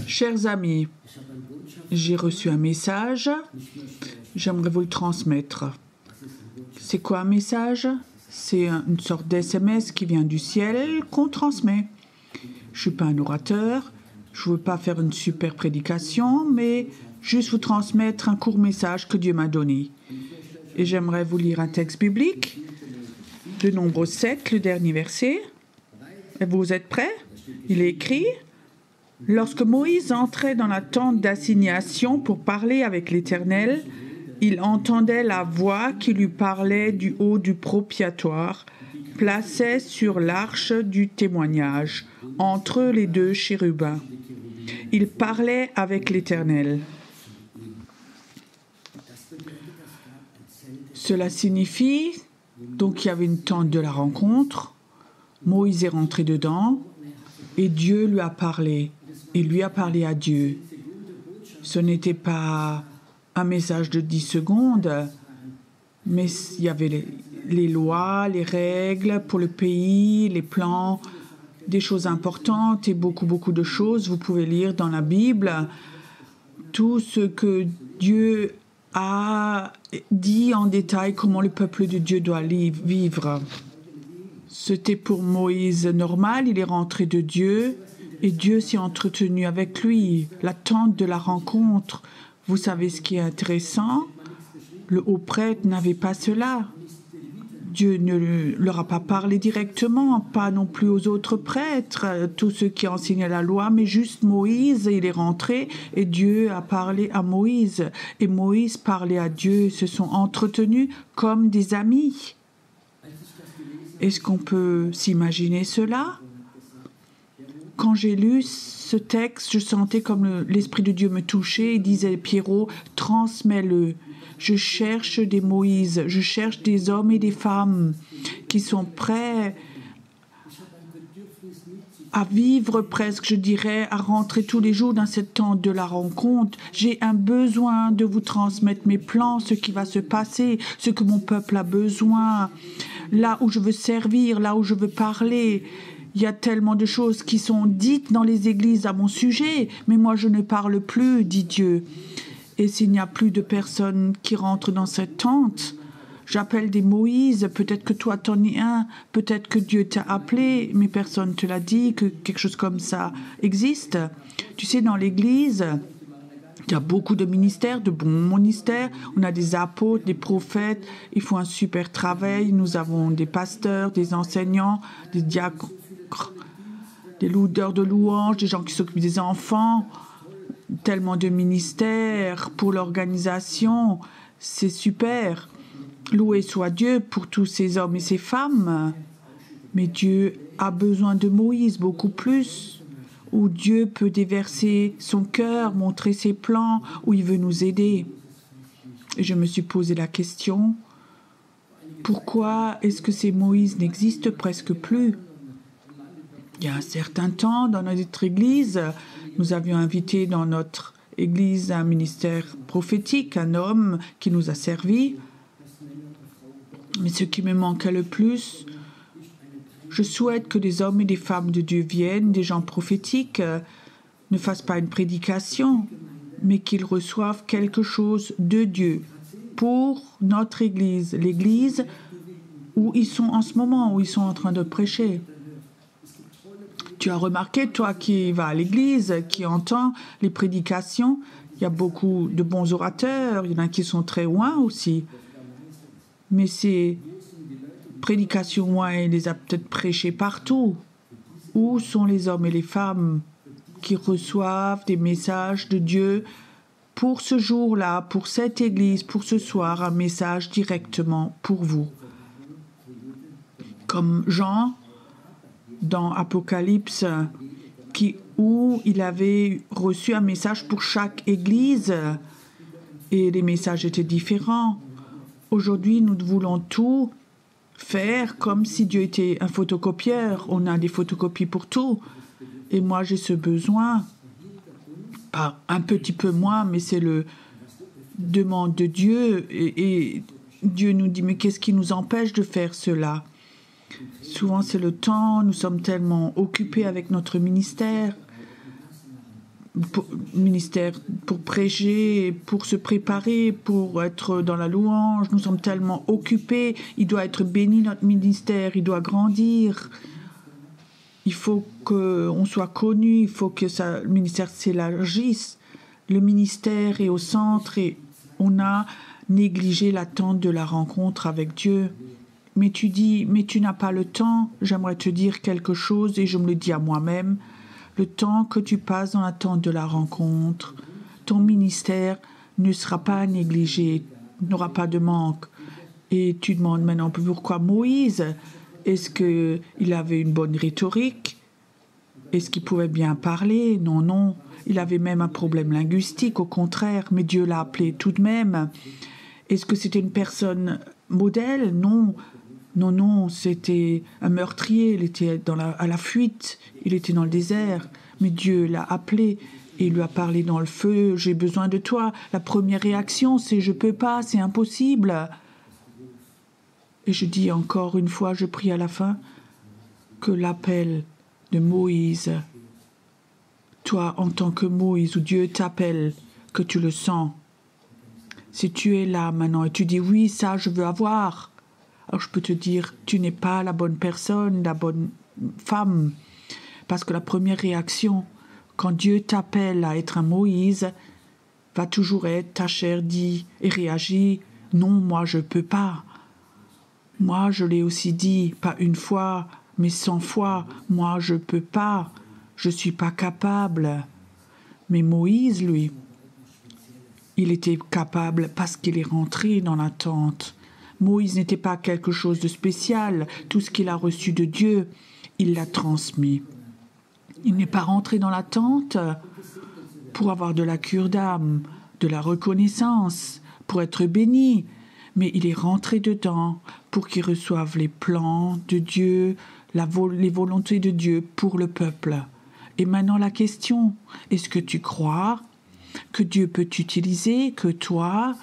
Chers amis, j'ai reçu un message, j'aimerais vous le transmettre. C'est quoi un message? C'est une sorte d'SMS qui vient du ciel qu'on transmet. Je ne suis pas un orateur, je ne veux pas faire une super prédication, mais juste vous transmettre un court message que Dieu m'a donné. Et j'aimerais vous lire un texte biblique, de Nombre 7, le dernier verset. Et vous êtes prêts? Il est écrit: lorsque Moïse entrait dans la tente d'assignation pour parler avec l'Éternel, il entendait la voix qui lui parlait du haut du propitiatoire, placé sur l'arche du témoignage, entre les deux chérubins. Il parlait avec l'Éternel. Cela signifie donc qu'il y avait une tente de la rencontre. Moïse est rentré dedans et Dieu lui a parlé. Il lui a parlé à Dieu. Ce n'était pas un message de 10 secondes, mais il y avait les lois, les règles pour le pays, les plans, des choses importantes et beaucoup de choses. Vous pouvez lire dans la Bible tout ce que Dieu a dit en détail, comment le peuple de Dieu doit vivre. C'était pour Moïse normal, il est rentré de Dieu. Et Dieu s'est entretenu avec lui, l'attente de la rencontre. Vous savez ce qui est intéressant? Le haut prêtre n'avait pas cela. Dieu ne leur a pas parlé directement, pas non plus aux autres prêtres, tous ceux qui enseignaient la loi, mais juste Moïse. Il est rentré et Dieu a parlé à Moïse. Et Moïse parlait à Dieu, ils se sont entretenus comme des amis. Est-ce qu'on peut s'imaginer cela? Quand j'ai lu ce texte, je sentais comme l'Esprit de Dieu me touchait et disait: Pierrot, transmets-le. Je cherche des Moïse, je cherche des hommes et des femmes qui sont prêts à vivre presque, je dirais, à rentrer tous les jours dans cette tente de la rencontre. J'ai un besoin de vous transmettre mes plans, ce qui va se passer, ce que mon peuple a besoin, là où je veux servir, là où je veux parler. Il y a tellement de choses qui sont dites dans les églises à mon sujet, mais moi je ne parle plus, dit Dieu. Et s'il n'y a plus de personnes qui rentrent dans cette tente, j'appelle des Moïse, peut-être que toi t'en es un, peut-être que Dieu t'a appelé, mais personne ne te l'a dit, que quelque chose comme ça existe. Tu sais, dans l'église, il y a beaucoup de ministères, de bons ministères. On a des apôtres, des prophètes, ils font un super travail. Nous avons des pasteurs, des enseignants, des diacres, des leaders de louanges, des gens qui s'occupent des enfants, tellement de ministères pour l'organisation, c'est super. Loué soit Dieu pour tous ces hommes et ces femmes. Mais Dieu a besoin de Moïse beaucoup plus, où Dieu peut déverser son cœur, montrer ses plans, où il veut nous aider. Et je me suis posé la question, pourquoi est-ce que ces Moïse n'existent presque plus? Il y a un certain temps, dans notre église, nous avions invité dans notre église un ministère prophétique, un homme qui nous a servi. Mais ce qui me manquait le plus, je souhaite que des hommes et des femmes de Dieu viennent, des gens prophétiques, ne fassent pas une prédication, mais qu'ils reçoivent quelque chose de Dieu pour notre Église, l'Église où ils sont en ce moment, où ils sont en train de prêcher. Tu as remarqué, toi qui vas à l'Église, qui entends les prédications, il y a beaucoup de bons orateurs, il y en a qui sont très loin aussi. Mais ces prédications, il les a peut-être prêchées partout. Où sont les hommes et les femmes qui reçoivent des messages de Dieu pour ce jour-là, pour cette Église, pour ce soir, un message directement pour vous? Comme Jean, dans Apocalypse, où il avait reçu un message pour chaque Église, et les messages étaient différents. Aujourd'hui, nous voulons tout faire comme si Dieu était un photocopieur. On a des photocopies pour tout. Et moi, j'ai ce besoin, pas un petit peu moins, mais c'est le demande de Dieu. Et Dieu nous dit, mais qu'est-ce qui nous empêche de faire cela? Souvent, c'est le temps. Nous sommes tellement occupés avec notre ministère pour prêcher, pour se préparer, pour être dans la louange. Nous sommes tellement occupés. Il doit être béni, notre ministère. Il doit grandir. Il faut qu'on soit connu. Il faut que le ministère s'élargisse. Le ministère est au centre et on a négligé l'attente de la rencontre avec Dieu. Mais tu dis, mais tu n'as pas le temps. J'aimerais te dire quelque chose et je me le dis à moi-même. Le temps que tu passes dans l'attente de la rencontre, ton ministère ne sera pas négligé, n'aura pas de manque. Et tu demandes maintenant pourquoi Moïse? Est-ce qu'il avait une bonne rhétorique? Est-ce qu'il pouvait bien parler? Non, non. Il avait même un problème linguistique, au contraire, mais Dieu l'a appelé tout de même. Est-ce que c'était une personne modèle? Non. Non, non, c'était un meurtrier, il était à la fuite, il était dans le désert, mais Dieu l'a appelé et il lui a parlé dans le feu, j'ai besoin de toi. La première réaction, c'est je peux pas, c'est impossible. Et je dis encore une fois, je prie à la fin, que l'appel de Moïse, toi en tant que Moïse, où Dieu t'appelle, que tu le sens. Si tu es là maintenant et tu dis oui, ça je veux avoir, alors je peux te dire, tu n'es pas la bonne personne, la bonne femme. Parce que la première réaction, quand Dieu t'appelle à être un Moïse, va toujours être, ta chair dit et réagit, non, moi je ne peux pas. Moi je l'ai aussi dit, pas une fois, mais 100 fois, moi je ne peux pas, je ne suis pas capable. Mais Moïse, lui, il était capable parce qu'il est rentré dans la tente. Moïse n'était pas quelque chose de spécial. Tout ce qu'il a reçu de Dieu, il l'a transmis. Il n'est pas rentré dans la tente pour avoir de la cure d'âme, de la reconnaissance, pour être béni. Mais il est rentré dedans pour qu'il reçoive les plans de Dieu, les volontés de Dieu pour le peuple. Et maintenant la question, est-ce que tu crois que Dieu peut t'utiliser, que toi,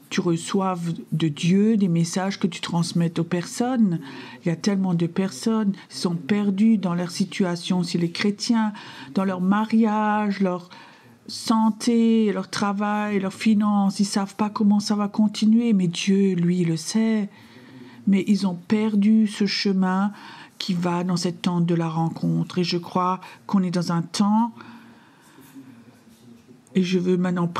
tu reçoives de Dieu des messages que tu transmettes aux personnes? Il y a tellement de personnes qui sont perdues dans leur situation, si les chrétiens, dans leur mariage, leur santé, leur travail, leurs finances, ils ne savent pas comment ça va continuer, mais Dieu, lui, le sait. Mais ils ont perdu ce chemin qui va dans cette tente de la rencontre. Et je crois qu'on est dans un temps. Et je veux maintenant,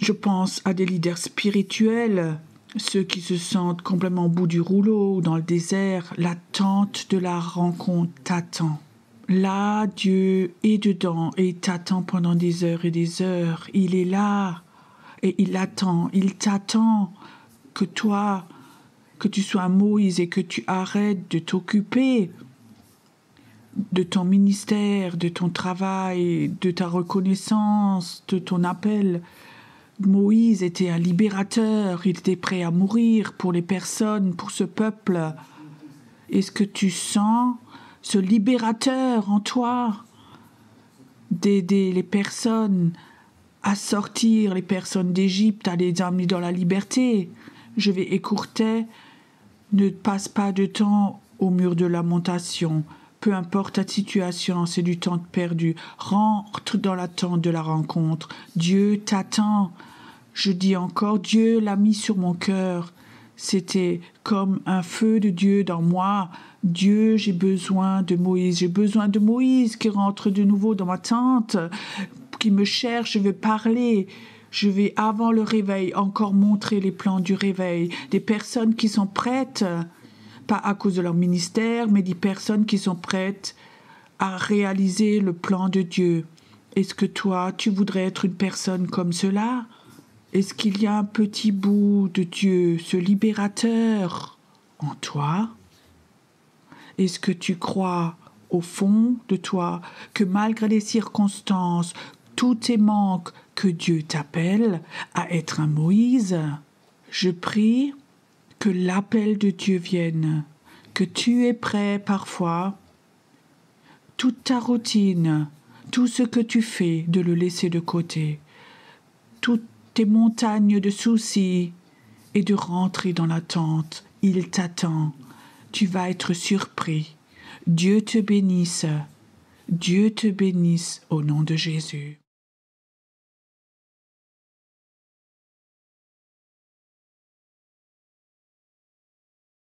je pense à des leaders spirituels, ceux qui se sentent complètement au bout du rouleau ou dans le désert. L'attente de la rencontre t'attend. Là, Dieu est dedans et il t'attend pendant des heures et des heures. Il est là et il t'attend que toi, que tu sois Moïse et que tu arrêtes de t'occuper de ton ministère, de ton travail, de ta reconnaissance, de ton appel. Moïse était un libérateur, il était prêt à mourir pour les personnes, pour ce peuple. Est-ce que tu sens ce libérateur en toi d'aider les personnes à sortir, les personnes d'Égypte, à les amener dans la liberté? Je vais écourter Ne passe pas de temps au mur de lamentation. Peu importe ta situation, c'est du temps perdu. Rentre dans l'attente de la rencontre. Dieu t'attend. Je dis encore, Dieu l'a mis sur mon cœur. C'était comme un feu de Dieu dans moi. Dieu, j'ai besoin de Moïse. J'ai besoin de Moïse qui rentre de nouveau dans ma tente, qui me cherche. Je vais parler. Je vais, avant le réveil, encore montrer les plans du réveil. Des personnes qui sont prêtes, pas à cause de leur ministère, mais des personnes qui sont prêtes à réaliser le plan de Dieu. Est-ce que toi, tu voudrais être une personne comme cela? Est-ce qu'il y a un petit bout de Dieu, ce libérateur, en toi? Est-ce que tu crois au fond de toi que malgré les circonstances, tous tes manques, que Dieu t'appelle à être un Moïse? Je prie que l'appel de Dieu vienne, que tu es prêt parfois, toute ta routine, tout ce que tu fais, de le laisser de côté, toutes tes montagnes de soucis, et de rentrer dans la tente. Il t'attend. Tu vas être surpris. Dieu te bénisse. Dieu te bénisse au nom de Jésus.